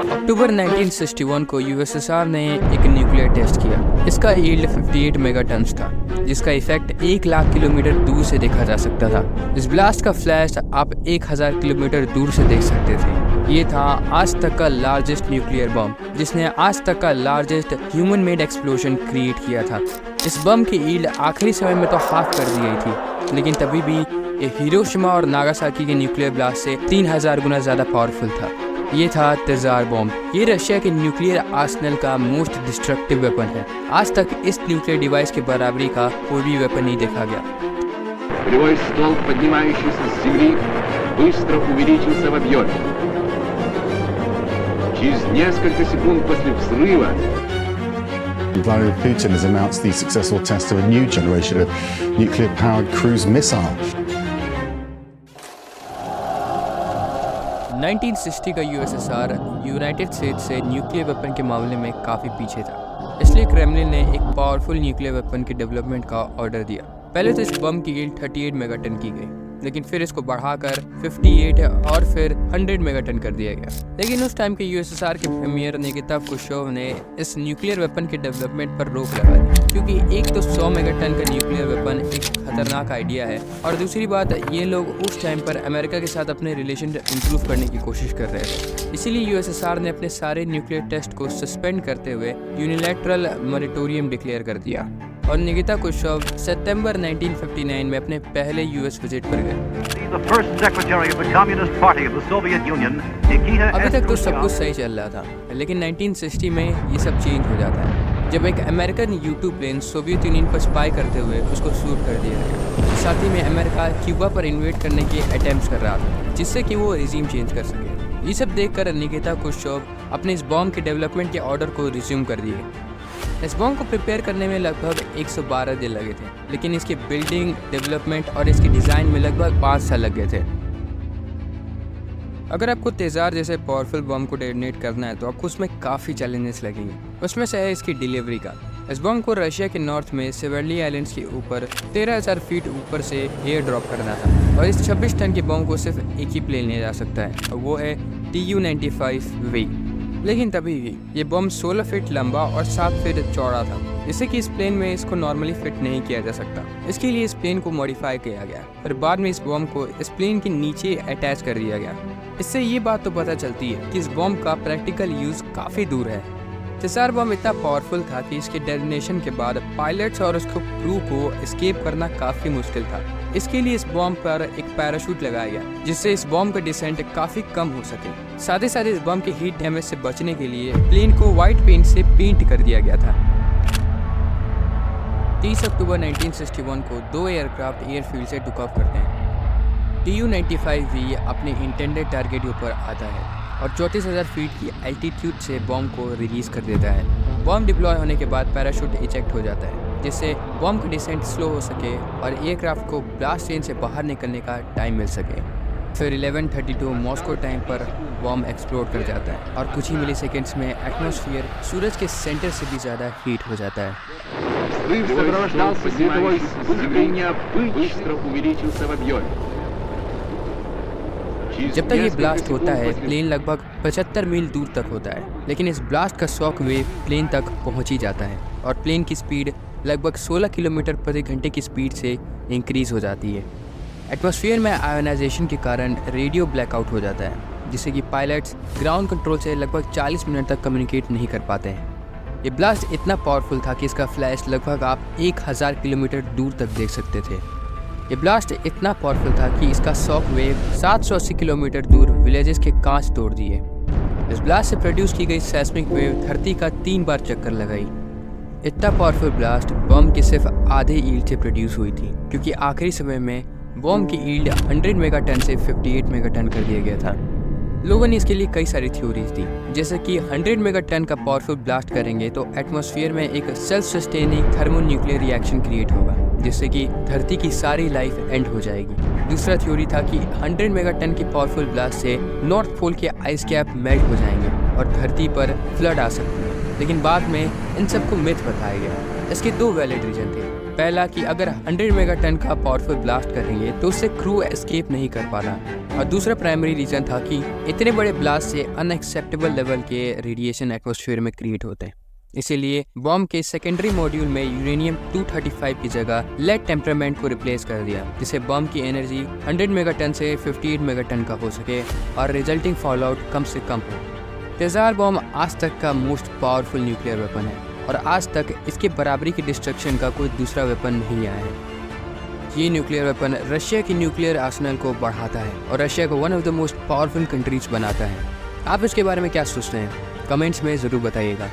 अक्टूबर 1961 को यूएसएसआर ने एक न्यूक्लियर टेस्ट किया। इसका यील्ड 58 मेगाटन्स था, जिसका इफेक्ट 1 लाख किलोमीटर दूर से देखा जा सकता था। इस ब्लास्ट का फ्लैश आप 1000 किलोमीटर दूर से देख सकते थे। ये था आज तक का लार्जेस्ट न्यूक्लियर बम, जिसने आज तक का largest human made explosion create किया था। इस बम की यील्ड आखिरी समय में तो हाफ कर दी गई थी, लेकिन तभी भी ये हिरोशिमा और नागासाकी के न्यूक्लियर ब्लास्ट से 3000 गुना ज़्यादा पावरफुल था। ये था तेज़ार बॉम्ब। ये रशिया के न्यूक्लियर आर्सेनल का मोस्ट डिस्ट्रक्टिव वेपन है। आज तक इस न्यूक्लियर डिवाइस के बराबरी का कोई भी वेपन नहीं देखा गया। Полевой столб, поднимающийся с земли, быстро увеличился в объеме. Через несколько секунд после взрыва Vladimir Putin has announced the successful test of a new generation of nuclear-powered cruise missile. 1960 का यूएसएसआर यूनाइटेड स्टेट्स से न्यूक्लियर वेपन के मामले में काफ़ी पीछे था। इसलिए क्रेमलिन ने एक पावरफुल न्यूक्लियर वेपन के डेवलपमेंट का ऑर्डर दिया। पहले तो इस बम की यील्ड 38 मेगाटन की गई, लेकिन फिर इसको बढ़ाकर 58 और फिर 100 मेगाटन कर दिया गया। लेकिन उस टाइम के यूएसएसआर के प्रीमियर निकिता क्रुश्चोव ने इस न्यूक्लियर वेपन के डेवलपमेंट पर रोक लगा दी, क्योंकि एक तो 100 मेगाटन का न्यूक्लियर वेपन एक खतरनाक आइडिया है, और दूसरी बात ये लोग उस टाइम पर अमेरिका के साथ अपने रिलेशन इंप्रूव करने की कोशिश कर रहे थे। इसीलिए यूएसएसआर ने अपने सारे न्यूक्लियर टेस्ट को सस्पेंड करते हुए यूनिलैटरल मॉरेटोरियम डिक्लेयर कर दिया, और निकिता क्रुश्चोव सितंबर 1959 में अपने पहले यूएस विजिट पर गए। अभी तक तो सब कुछ सही चल रहा था, लेकिन 1960 में ये सब चेंज हो जाता है, जब एक American U-2 plane Soviet Union पर स्पाई करते हुए उसको शूट कर दिया गया। साथ ही में अमेरिका क्यूबा पर इन्वेड करने के अटेम्प्ट्स कर रहा था, जिससे कि वो रिजीम चेंज कर सके। ये सब देखकर निकिता क्रुश्चोव अपने इस बॉम्ब के डेवलपमेंट के ऑर्डर को रिज्यूम कर दिए। इस बॉम्ब को प्रिपेयर करने में लगभग 112 दिन लगे थे, लेकिन इसकी बिल्डिंग, डेवलपमेंट और इसकी डिज़ाइन में लगभग 5 साल लग गए थे। अगर आपको तेज़ार जैसे पावरफुल बॉम्ब को डेटोनेट करना है तो आपको उसमें काफ़ी चैलेंजेस लगेंगे। उसमें से है इसकी डिलीवरी का। इस बॉम्ब को रशिया के नॉर्थ में सेवर्ली आइलैंड्स के ऊपर 13,000 फीट ऊपर से एयर ड्रॉप करना था, और इस 26 टन के बॉम्ब को सिर्फ एक ही प्लेन ले जा सकता है, और वो है Tu-95V। लेकिन तभी भी ये बम 16 फीट लंबा और 7 फीट चौड़ा था, जिससे कि इस प्लेन में इसको नॉर्मली फिट नहीं किया जा सकता। इसके लिए इस प्लेन को मॉडिफाई किया गया, फिर बाद में इस बम को इस प्लेन के नीचे अटैच कर दिया गया। इससे ये बात तो पता चलती है कि इस बम का प्रैक्टिकल यूज काफ़ी दूर है। तेज़ार बम इतना पावरफुल था कि इसके डेटोनेशन के बाद पायलट्स और उसको क्रू को एस्केप करना काफ़ी मुश्किल था। इसके लिए इस बॉम्ब पर एक पैराशूट लगाया गया, जिससे इस बॉम्ब का डिसेंट काफ़ी कम हो सके। साथ ही साथ इस बॉम्ब के हीट डैमेज से बचने के लिए प्लेन को वाइट पेंट से पेंट कर दिया गया था। 30 अक्टूबर 1961 को 2 एयरक्राफ्ट एयरफील्ड से टेक ऑफ करते हैं। Tu-95V अपने इंटेंडेड टारगेट के ऊपर आता है और 34,000 फीट की एल्टीट्यूड से बॉम्ब को रिलीज कर देता है। बॉम्ब डिप्लॉय होने के बाद पैराशूट इजेक्ट हो जाता है, जिससे बॉम्ब का डिसेंट स्लो हो सके और एयरक्राफ्ट को ब्लास्ट रेंज से बाहर निकलने का टाइम मिल सके। फिर 11:32 मॉस्को टाइम पर बॉम्ब एक्सप्लोड कर जाता है और कुछ ही मिलीसेकंड्स में एटमॉस्फेयर सूरज के सेंटर से भी ज़्यादा हीट हो जाता है। взрыв сопровождался световой вспышкой, быстро увеличился в объеме. जब तक ये ब्लास्ट होता है प्लेन लगभग 75 मील दूर तक होता है, लेकिन इस ब्लास्ट का शॉक वेव प्लेन तक पहुंच ही जाता है और प्लेन की स्पीड लगभग 16 किलोमीटर प्रति घंटे की स्पीड से इंक्रीज हो जाती है। एटमॉस्फेयर में आयोनाइजेशन के कारण रेडियो ब्लैकआउट हो जाता है, जिससे कि पायलट्स ग्राउंड कंट्रोल से लगभग 40 मिनट तक कम्युनिकेट नहीं कर पाते हैं। ये ब्लास्ट इतना पावरफुल था कि इसका फ्लैश लगभग आप 1000 किलोमीटर दूर तक देख सकते थे। ये ब्लास्ट इतना पावरफुल था कि इसका शॉक वेव 780 किलोमीटर दूर विलेजेस के कांच तोड़ दिए। इस ब्लास्ट से प्रोड्यूस की गई सेस्मिक वेव धरती का 3 बार चक्कर लगाई। इतना पावरफुल ब्लास्ट बम के सिर्फ आधे ईल्ड से प्रोड्यूस हुई थी, क्योंकि आखिरी समय में बम की ईल्ड 100 मेगाटन से 58 मेगाटन कर दिया गया था। लोगों ने इसके लिए कई सारी थ्योरीज दी, जैसे कि 100 मेगाटन का पावरफुल ब्लास्ट करेंगे तो एटमॉस्फेयर में एक self sustaining thermonuclear reaction create होगा, जिससे कि धरती की सारी लाइफ एंड हो जाएगी। दूसरा थ्योरी था कि 100 मेगाटन के पावरफुल ब्लास्ट से नॉर्थ पोल के आइस कैप मेल्ट हो जाएंगे और धरती पर फ्लड आ सकती है। लेकिन बाद में इन सबको मिथ बताया गया। इसके दो वैलिड रीजन थे। पहला कि अगर 100 मेगाटन का पावरफुल ब्लास्ट करेंगे तो उससे क्रू एस्केप नहीं कर पाना, और दूसरा प्राइमरी रीजन था कि इतने बड़े ब्लास्ट से अनएक्सेप्टेबल लेवल के रेडिएशन एटमॉस्फेयर में क्रिएट होते हैं। इसीलिए बॉम्ब के सेकेंडरी मॉड्यूल में यूरेनियम 235 की जगह लेड टेम्परामेंट को रिप्लेस कर दिया, जिससे बॉम्ब की एनर्जी 100 मेगाटन से 58 मेगाटन का हो सके और रिजल्टिंग फॉलआउट कम से कम हो। तेज़ार बॉम्ब आज तक का मोस्ट पावरफुल न्यूक्लियर वेपन है और आज तक इसके बराबरी की डिस्ट्रक्शन का कोई दूसरा वेपन नहीं आया है। ये न्यूक्लियर वेपन रशिया की न्यूक्लियर आर्सेनल को बढ़ाता है और रशिया को one of the most powerful countries बनाता है। आप इसके बारे में क्या सोचते हैं? कमेंट्स में ज़रूर बताइएगा।